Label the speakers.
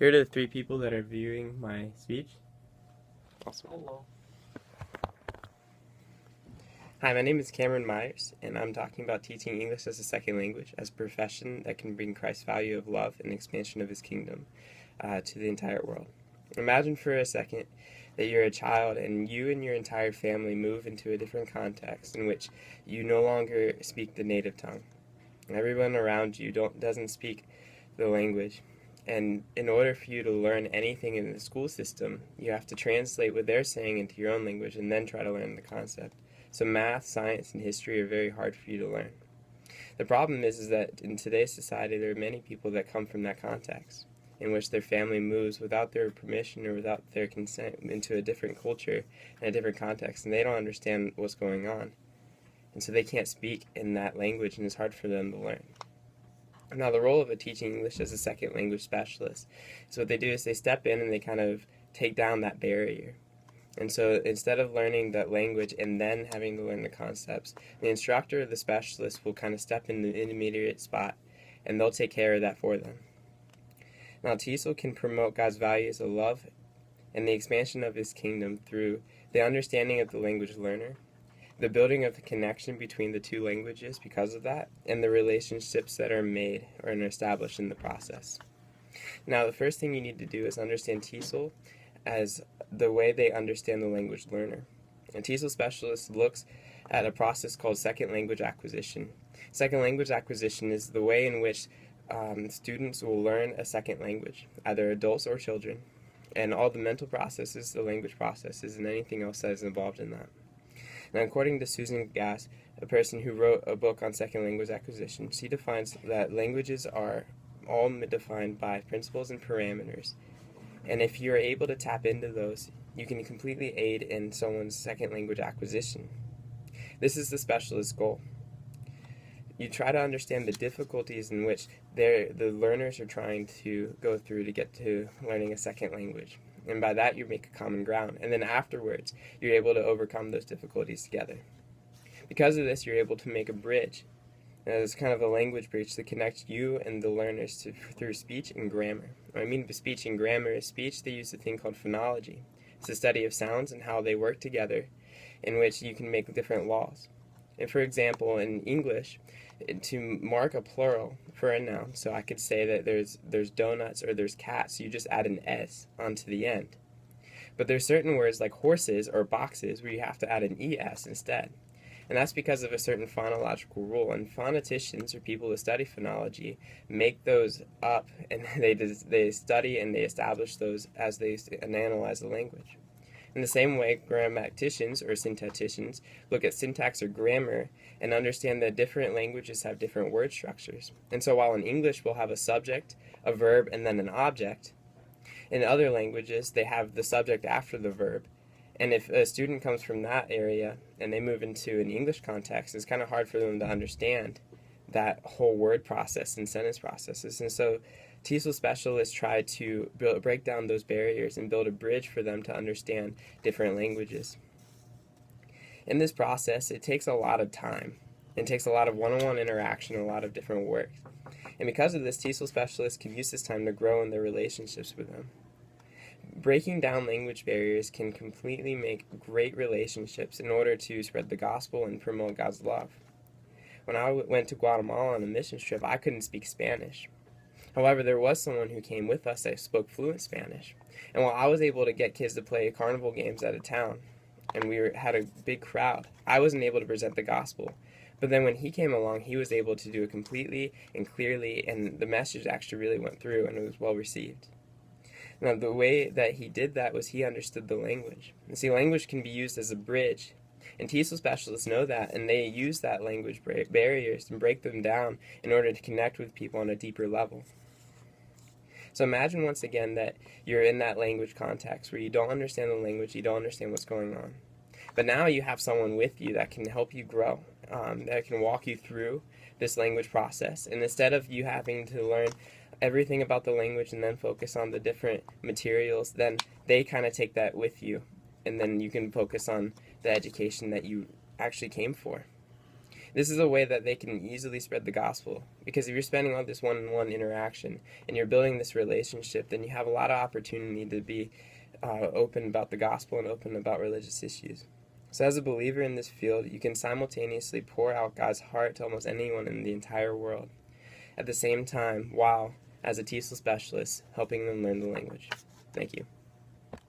Speaker 1: Here are the three people that are viewing my speech. Awesome.
Speaker 2: Hello.
Speaker 1: Hi, my name is Cameron Myers, and I'm talking about teaching English as a second language as a profession that can bring Christ's value of love and expansion of his kingdom to the entire world. Imagine for a second that you're a child and you and your entire family move into a different context in which you no longer speak the native tongue. Everyone around you doesn't speak the language. And in order for you to learn anything in the school system, you have to translate what they're saying into your own language and then try to learn the concept. So math, science, and history are very hard for you to learn. The problem is that in today's society, there are many people that come from that context, in which their family moves without their permission or without their consent into a different culture and a different context, and they don't understand what's going on. And so they can't speak in that language, and it's hard for them to learn. Now, the role of a teaching English as a second language specialist is what they do is they step in and they kind of take down that barrier. And so instead of learning that language and then having to learn the concepts, the instructor or the specialist will kind of step in the intermediate spot and they'll take care of that for them. Now, TESOL can promote God's values of love and the expansion of his kingdom through the understanding of the language learner, the building of the connection between the two languages because of that, and the relationships that are made or established in the process. Now, the first thing you need to do is understand TESOL as the way they understand the language learner. A TESOL specialist looks at a process called second language acquisition. Second language acquisition is the way in which students will learn a second language, either adults or children, and all the mental processes, the language processes, and anything else that is involved in that. Now, according to Susan Gass, a person who wrote a book on second language acquisition, she defines that languages are all defined by principles and parameters. And if you're able to tap into those, you can completely aid in someone's second language acquisition. This is the specialist's goal. You try to understand the difficulties in which the learners are trying to go through to get to learning a second language. And by that, you make a common ground. And then afterwards, you're able to overcome those difficulties together. Because of this, you're able to make a bridge. And it's kind of a language bridge that connects you and the learners through speech and grammar. What I mean by speech and grammar is speech, they use a thing called phonology. It's the study of sounds and how they work together, in which you can make different laws. And for example, in English, to mark a plural for a noun, so I could say that there's donuts or there's cats, you just add an S onto the end. But there's certain words like horses or boxes where you have to add an ES instead. And that's because of a certain phonological rule. And phoneticians, or people who study phonology, make those up, and they study and they establish those as they analyze the language. In the same way, grammaticians or syntacticians look at syntax or grammar and understand that different languages have different word structures. And so while in English we'll have a subject, a verb, and then an object, in other languages they have the subject after the verb. And if a student comes from that area and they move into an English context, it's kind of hard for them to understand that whole word process and sentence processes. And so TESOL specialists try to break down those barriers and build a bridge for them to understand different languages. In this process, it takes a lot of time. It takes a lot of one-on-one interaction, a lot of different work. And because of this, TESOL specialists can use this time to grow in their relationships with them. Breaking down language barriers can completely make great relationships in order to spread the gospel and promote God's love. When I went to Guatemala on a mission trip, I couldn't speak Spanish. However, there was someone who came with us that spoke fluent Spanish. And while I was able to get kids to play carnival games at a town, and had a big crowd, I wasn't able to present the gospel. But then when he came along, he was able to do it completely and clearly, and the message actually really went through, and it was well received. Now, the way that he did that was he understood the language. And see, language can be used as a bridge. And TESOL specialists know that, and they use that language barriers and break them down in order to connect with people on a deeper level. So imagine once again that you're in that language context where you don't understand the language, you don't understand what's going on. But now you have someone with you that can help you grow, that can walk you through this language process. And instead of you having to learn everything about the language and then focus on the different materials, then they kind of take that with you. And then you can focus on the education that you actually came for. This is a way that they can easily spread the gospel, because if you're spending all this one-on-one interaction and you're building this relationship, then you have a lot of opportunity to be open about the gospel and open about religious issues. So as a believer in this field, you can simultaneously pour out God's heart to almost anyone in the entire world at the same time, while, as a TESOL specialist, helping them learn the language. Thank you.